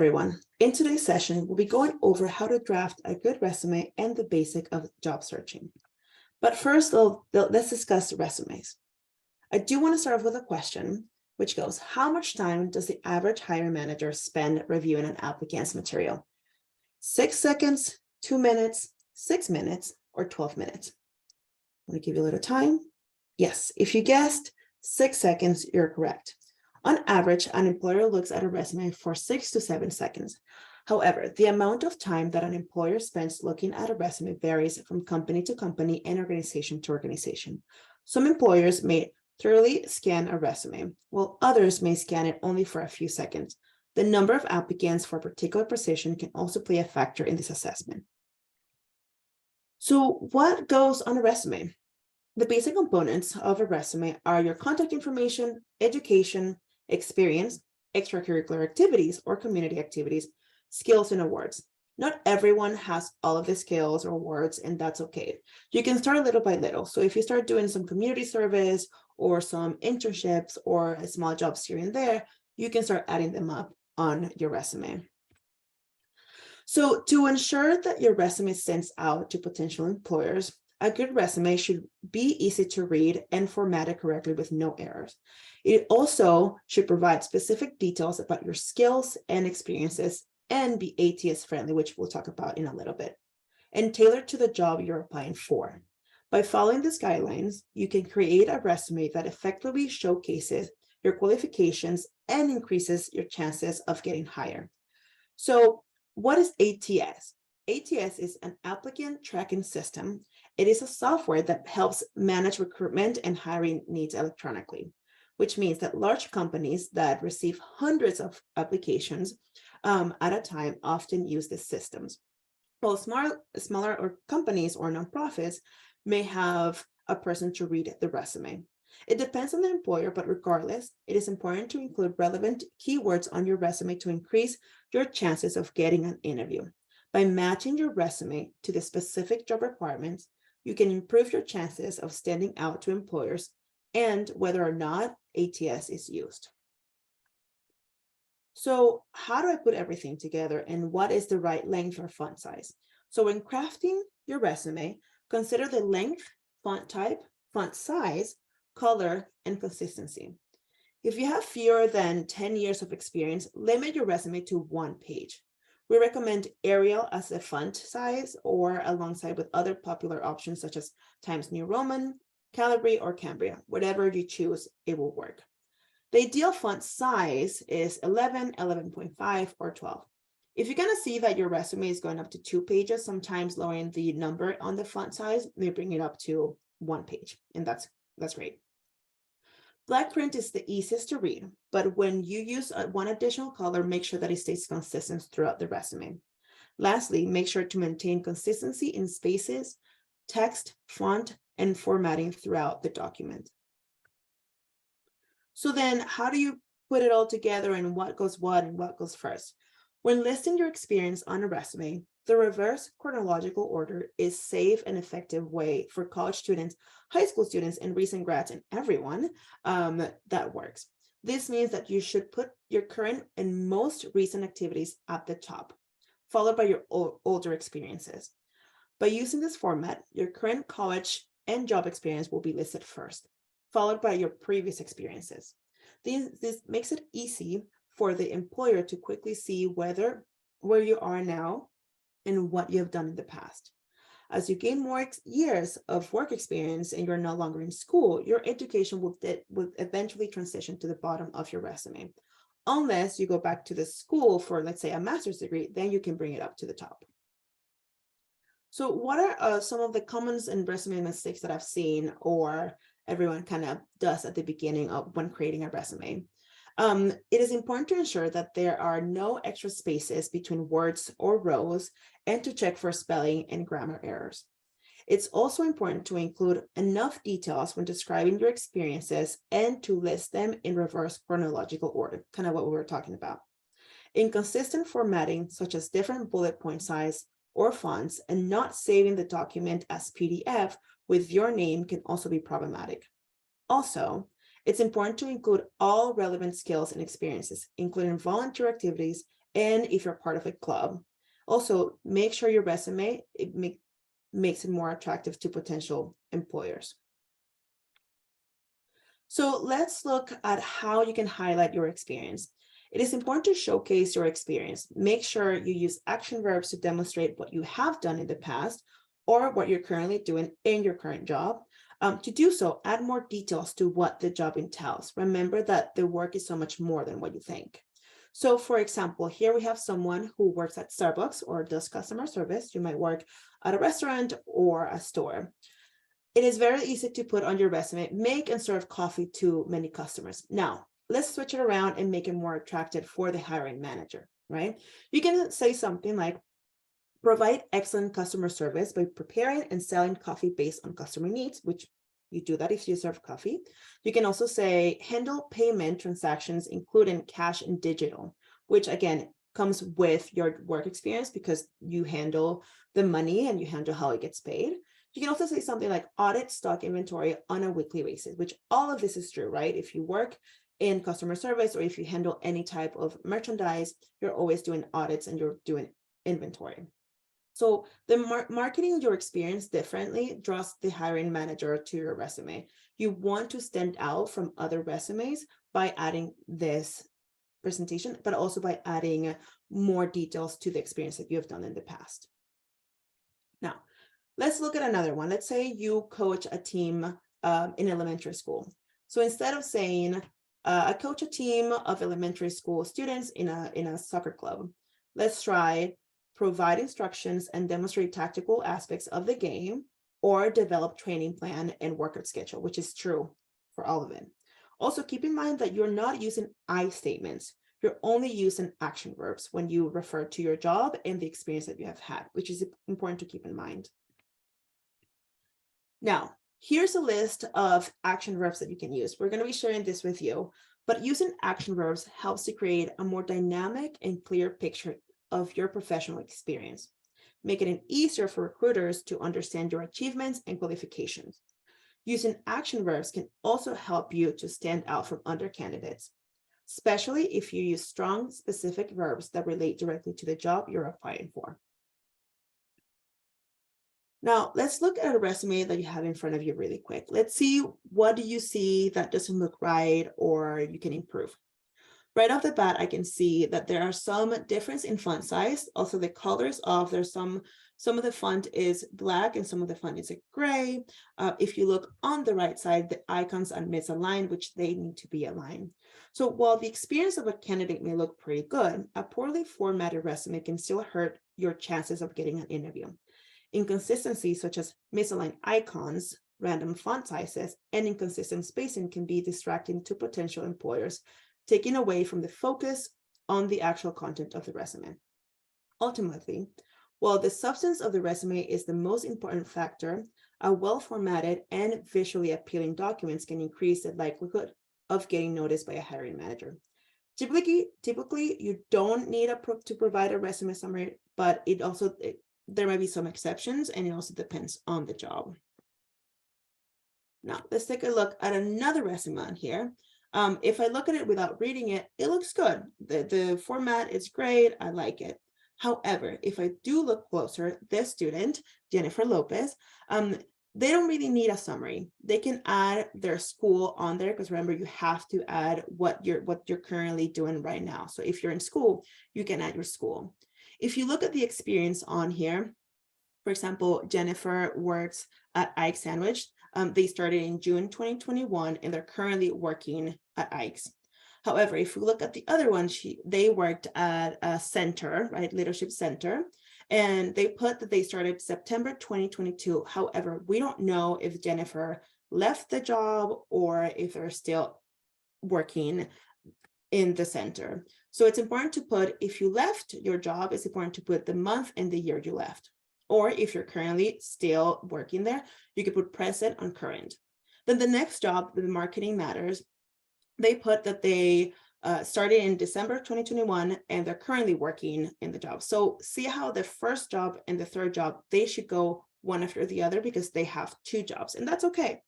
everyone. In today's session, we'll be going over how to draft a good resume and the basic of job searching. But first, let's discuss resumes. I do want to start off with a question, which goes, how much time does the average hiring manager spend reviewing an applicant's material? 6 seconds, 2 minutes, 6 minutes, or 12 minutes? I'm going to give you a little time. Yes, if you guessed 6 seconds, you're correct. On average, an employer looks at a resume for 6 to 7 seconds. However, the amount of time that an employer spends looking at a resume varies from company to company and organization to organization. Some employers may thoroughly scan a resume, while others may scan it only for a few seconds. The number of applicants for a particular position can also play a factor in this assessment. So what goes on a resume? The basic components of a resume are your contact information, education, experience, extracurricular activities or community activities, skills and awards. Not everyone has all of the skills or awards, and that's okay. You can start little by little. So if you start doing some community service or some internships or a small jobs here and there, you can start adding them up on your resume. So to ensure that your resume stands out to potential employers, a good resume should be easy to read and formatted correctly with no errors. It also should provide specific details about your skills and experiences and be ATS friendly, which we'll talk about in a little bit, and tailored to the job you're applying for. By following these guidelines, you can create a resume that effectively showcases your qualifications and increases your chances of getting hired. So what is ATS? ATS is an applicant tracking system. It is a software that helps manage recruitment and hiring needs electronically, which means that large companies that receive hundreds of applications at a time often use these systems. While smaller companies or nonprofits may have a person to read the resume. It depends on the employer, but regardless, it is important to include relevant keywords on your resume to increase your chances of getting an interview. By matching your resume to the specific job requirements, you can improve your chances of standing out to employers and whether or not ATS is used. So how do I put everything together and what is the right length or font size? So when crafting your resume, consider the length, font type, font size, color, and consistency. If you have fewer than 10 years of experience, limit your resume to 1 page. We recommend Arial as a font size or alongside with other popular options such as Times New Roman, Calibri, or Cambria. Whatever you choose, it will work. The ideal font size is 11, 11.5, or 12. If you're going to see that your resume is going up to 2 pages, sometimes lowering the number on the font size may bring it up to 1 page, and that's great. Black print is the easiest to read, but when you use one additional color, make sure that it stays consistent throughout the resume. Lastly, make sure to maintain consistency in spaces, text, font, and formatting throughout the document. So then how do you put it all together and what goes what and what goes first? When listing your experience on a resume, the reverse chronological order is a safe and effective way for college students, high school students, and recent grads, and everyone that works. This means that you should put your current and most recent activities at the top, followed by your older experiences. By using this format, your current college and job experience will be listed first, followed by your previous experiences. This makes it easy for the employer to quickly see where you are now and what you have done in the past. As you gain more years of work experience and you're no longer in school, your education will eventually transition to the bottom of your resume. Unless you go back to the school for, let's say, a master's degree, then you can bring it up to the top. So what are some of the common and resume mistakes that I've seen or everyone kind of does at the beginning of when creating a resume? It is important to ensure that there are no extra spaces between words or rows and to check for spelling and grammar errors. It's also important to include enough details when describing your experiences and to list them in reverse chronological order, kind of what we were talking about. Inconsistent formatting, such as different bullet point size or fonts, and not saving the document as PDF with your name can also be problematic. Also, it's important to include all relevant skills and experiences, including volunteer activities and if you're part of a club. Also, make sure your resume makes it more attractive to potential employers. So let's look at how you can highlight your experience. It is important to showcase your experience. Make sure you use action verbs to demonstrate what you have done in the past or what you're currently doing in your current job. To do so, add more details to what the job entails. Remember that the work is so much more than what you think. So for example, here we have someone who works at Starbucks or does customer service. You might work at a restaurant or a store. It is very easy to put on your resume, make and serve coffee to many customers. Now, let's switch it around and make it more attractive for the hiring manager, right? You can say something like, provide excellent customer service by preparing and selling coffee based on customer needs, which you do that if you serve coffee. You can also say, handle payment transactions, including cash and digital, which again, comes with your work experience because you handle the money and you handle how it gets paid. You can also say something like audit stock inventory on a weekly basis, which all of this is true, right? If you work in customer service or if you handle any type of merchandise, you're always doing audits and you're doing inventory. So the marketing your experience differently draws the hiring manager to your resume. You want to stand out from other resumes by adding this presentation, but also by adding more details to the experience that you have done in the past. Now, let's look at another one. Let's say you coach a team in elementary school. So instead of saying, I coach a team of elementary school students in a soccer club, let's try provide instructions and demonstrate tactical aspects of the game, or develop training plan and workout schedule, which is true for all of it. Also, keep in mind that you're not using I statements. You're only using action verbs when you refer to your job and the experience that you have had, which is important to keep in mind. Now, here's a list of action verbs that you can use. We're going to be sharing this with you, but using action verbs helps to create a more dynamic and clear picture of your professional experience, making it easier for recruiters to understand your achievements and qualifications. Using action verbs can also help you to stand out from other candidates, especially if you use strong, specific verbs that relate directly to the job you're applying for. Now, let's look at a resume that you have in front of you really quick. Let's see, what do you see that doesn't look right or you can improve? Right off the bat, I can see that there are some difference in font size. Also, the colors of there's some of the font is black and some of the font is gray. If you look on the right side, the icons are misaligned, which they need to be aligned. So while the experience of a candidate may look pretty good, a poorly formatted resume can still hurt your chances of getting an interview. Inconsistencies such as misaligned icons, random font sizes, and inconsistent spacing can be distracting to potential employers, taking away from the focus on the actual content of the resume. Ultimately, while the substance of the resume is the most important factor, a well-formatted and visually appealing documents can increase the likelihood of getting noticed by a hiring manager. Typically, you don't need to provide a resume summary, but there might be some exceptions, and it also depends on the job. Now, let's take a look at another resume on here. If I look at it without reading it, it looks good. The format is great. I like it. However, if I do look closer, this student, Jennifer Lopez, they don't really need a summary. They can add their school on there because remember, you have to add what you're currently doing right now. So if you're in school, you can add your school. If you look at the experience on here, for example, Jennifer works at Ike's Sandwich. They started in June 2021, and they're currently working at Ike's. However, if we look at the other one, they worked at a center, right, leadership center, and they put that they started September 2022. However, we don't know if Jennifer left the job or if they're still working in the center. So it's important to put, if you left your job, it's important to put the month and the year you left. Or if you're currently still working there, you could put present on current. Then the next job, the marketing matters, they put that they started in December 2021 and they're currently working in the job. So see how the first job and the third job, they should go one after the other because they have two jobs, and that's okay.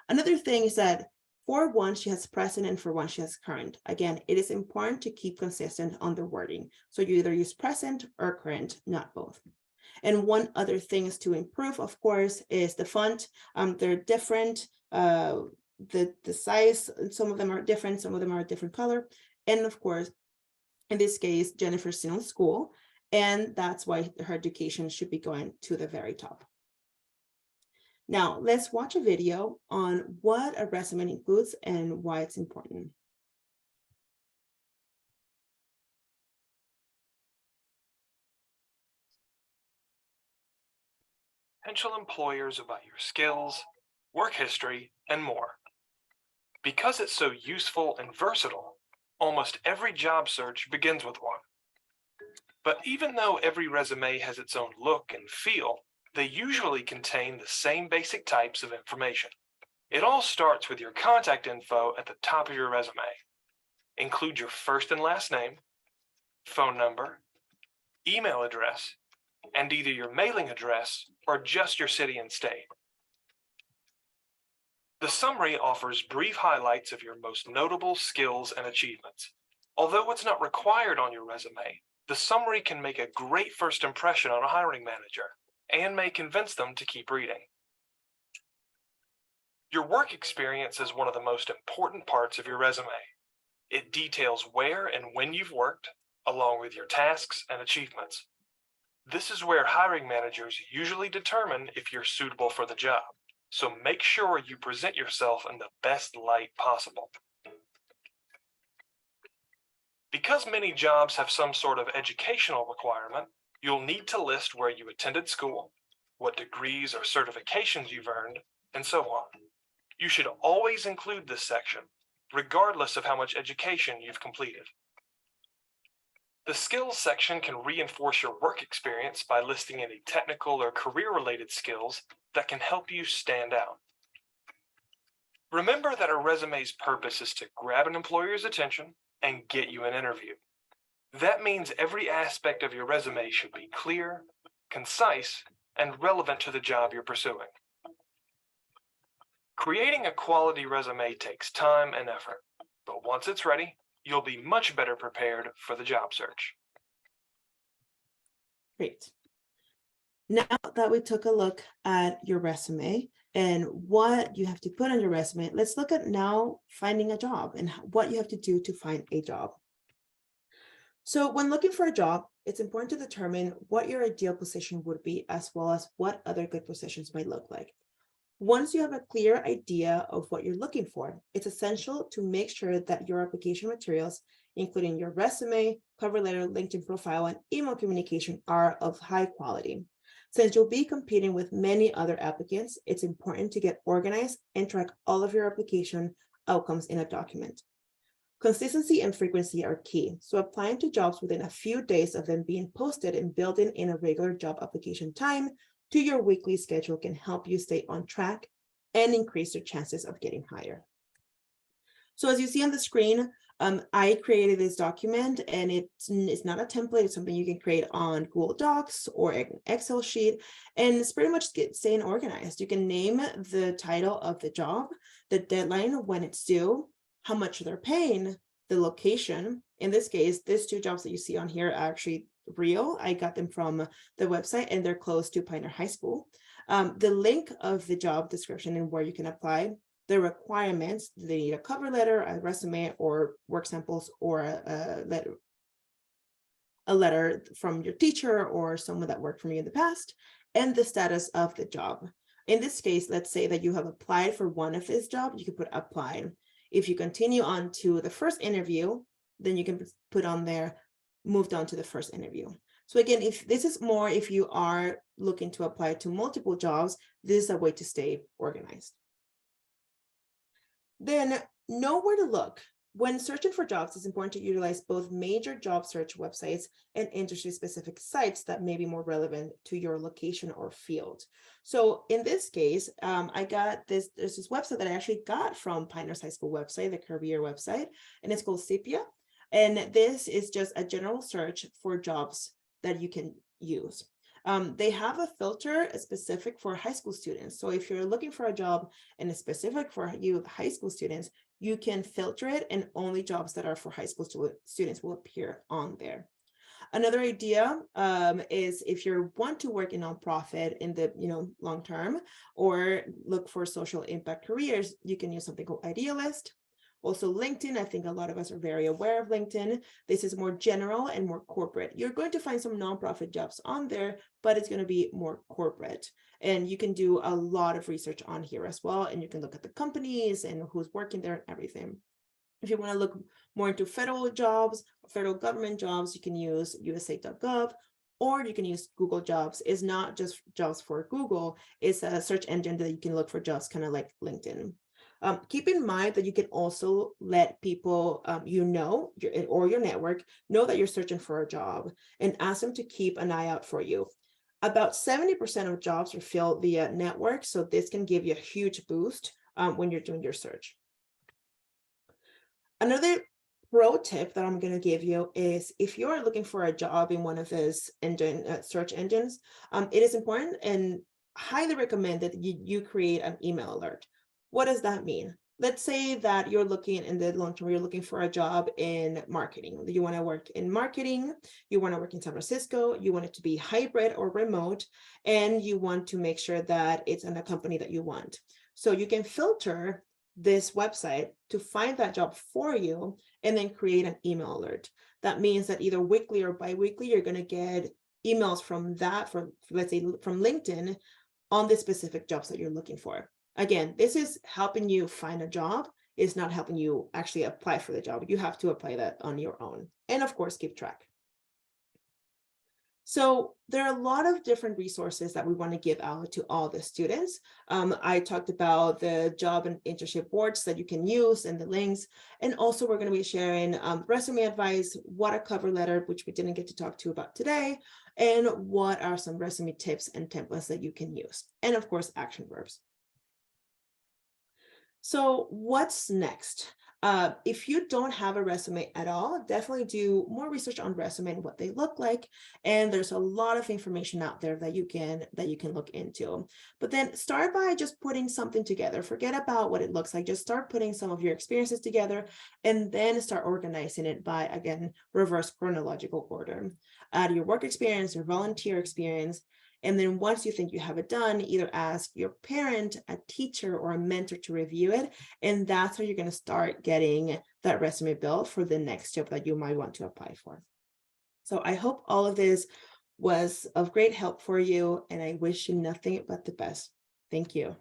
Another thing is that For one, she has present, and for one, she has current. Again, it is important to keep consistent on the wording. So you either use present or current, not both. And one other thing is to improve, of course, is the font. They're different. The size, some of them are different, some of them are a different color. And of course, in this case, Jennifer's still in school, and that's why her education should be going to the very top. Now, let's watch a video on what a resume includes and why it's important. Potential employers about your skills, work history, and more. Because it's so useful and versatile, almost every job search begins with one. But even though every resume has its own look and feel, they usually contain the same basic types of information. It all starts with your contact info at the top of your resume. Include your first and last name, phone number, email address, and either your mailing address or just your city and state. The summary offers brief highlights of your most notable skills and achievements. Although it's not required on your resume, the summary can make a great first impression on a hiring manager and may convince them to keep reading. Your work experience is one of the most important parts of your resume. It details where and when you've worked, along with your tasks and achievements. This is where hiring managers usually determine if you're suitable for the job, so make sure you present yourself in the best light possible. Because many jobs have some sort of educational requirement, you'll need to list where you attended school, what degrees or certifications you've earned, and so on. You should always include this section, regardless of how much education you've completed. The skills section can reinforce your work experience by listing any technical or career-related skills that can help you stand out. Remember that a resume's purpose is to grab an employer's attention and get you an interview. That means every aspect of your resume should be clear, concise, and relevant to the job you're pursuing. Creating a quality resume takes time and effort, but once it's ready, you'll be much better prepared for the job search. Great. Now that we took a look at your resume and what you have to put on your resume, let's look at now finding a job and what you have to do to find a job. So when looking for a job, it's important to determine what your ideal position would be, as well as what other good positions might look like. Once you have a clear idea of what you're looking for, it's essential to make sure that your application materials, including your resume, cover letter, LinkedIn profile, and email communication, are of high quality. Since you'll be competing with many other applicants, it's important to get organized and track all of your application outcomes in a document. Consistency and frequency are key, so applying to jobs within a few days of them being posted and building in a regular job application time to your weekly schedule can help you stay on track and increase your chances of getting hired. So as you see on the screen, I created this document, and it's not a template. It's something you can create on Google Docs or an Excel sheet, and it's pretty much staying organized. You can name the title of the job, the deadline when it's due, how much they're paying, the location. In this case, these two jobs that you see on here are actually real. I got them from the website, and they're close to Pioneer High School. The link of the job description and where you can apply, the requirements. They need a cover letter, a resume, or work samples, or a letter from your teacher or someone that worked for you in the past, and the status of the job. In this case, let's say that you have applied for one of these jobs, you can put applied. If you continue on to the first interview, then you can put on there, moved on to the first interview. So again, if this is more, if you are looking to apply to multiple jobs, this is a way to stay organized. Then know where to look. When searching for jobs, it's important to utilize both major job search websites and industry-specific sites that may be more relevant to your location or field. So in this case, I got there's this website that I actually got from Pioneers High School website, the career website, and it's called Sepia. And this is just a general search for jobs that you can use. They have a filter specific for high school students. So if you're looking for a job and it's specific for you high school students, you can filter it and only jobs that are for high school students will appear on there. Another idea is if you want to work in nonprofit in the long term or look for social impact careers, you can use something called Idealist. Also LinkedIn, I think a lot of us are very aware of LinkedIn. This is more general and more corporate. You're going to find some nonprofit jobs on there, but it's going to be more corporate. And you can do a lot of research on here as well. And you can look at the companies and who's working there and everything. If you want to look more into federal jobs, federal government jobs, you can use USA.gov, or you can use Google Jobs. It's not just jobs for Google, it's a search engine that you can look for jobs, kind of like LinkedIn. Keep in mind that you can also let people your network know that you're searching for a job and ask them to keep an eye out for you. About 70% of jobs are filled via network, so this can give you a huge boost when you're doing your search. Another pro tip that I'm going to give you is if you're looking for a job in one of those search engines, it is important and highly recommend that you create an email alert. What does that mean? Let's say that you're looking in the long term, you're looking for a job in marketing. You want to work in marketing, you want to work in San Francisco, you want it to be hybrid or remote, and you want to make sure that it's in a company that you want. So you can filter this website to find that job for you and then create an email alert. That means that either weekly or bi-weekly, you're going to get emails from let's say from LinkedIn on the specific jobs that you're looking for. Again, this is helping you find a job. It's not helping you actually apply for the job. You have to apply that on your own. And of course, keep track. So there are a lot of different resources that we want to give out to all the students. I talked about the job and internship boards that you can use and the links. And also we're going to be sharing resume advice, what a cover letter, which we didn't get to talk to about today, and what are some resume tips and templates that you can use. And of course, action verbs. So what's next? If you don't have a resume at all, definitely do more research on resume and what they look like. And there's a lot of information out there that you can look into. But then start by just putting something together. Forget about what it looks like. Just start putting some of your experiences together and then start organizing it by, again, reverse chronological order. Add your work experience, your volunteer experience. And then once you think you have it done, either ask your parent, a teacher, or a mentor to review it. And that's how you're going to start getting that resume built for the next job that you might want to apply for. So I hope all of this was of great help for you, and I wish you nothing but the best. Thank you.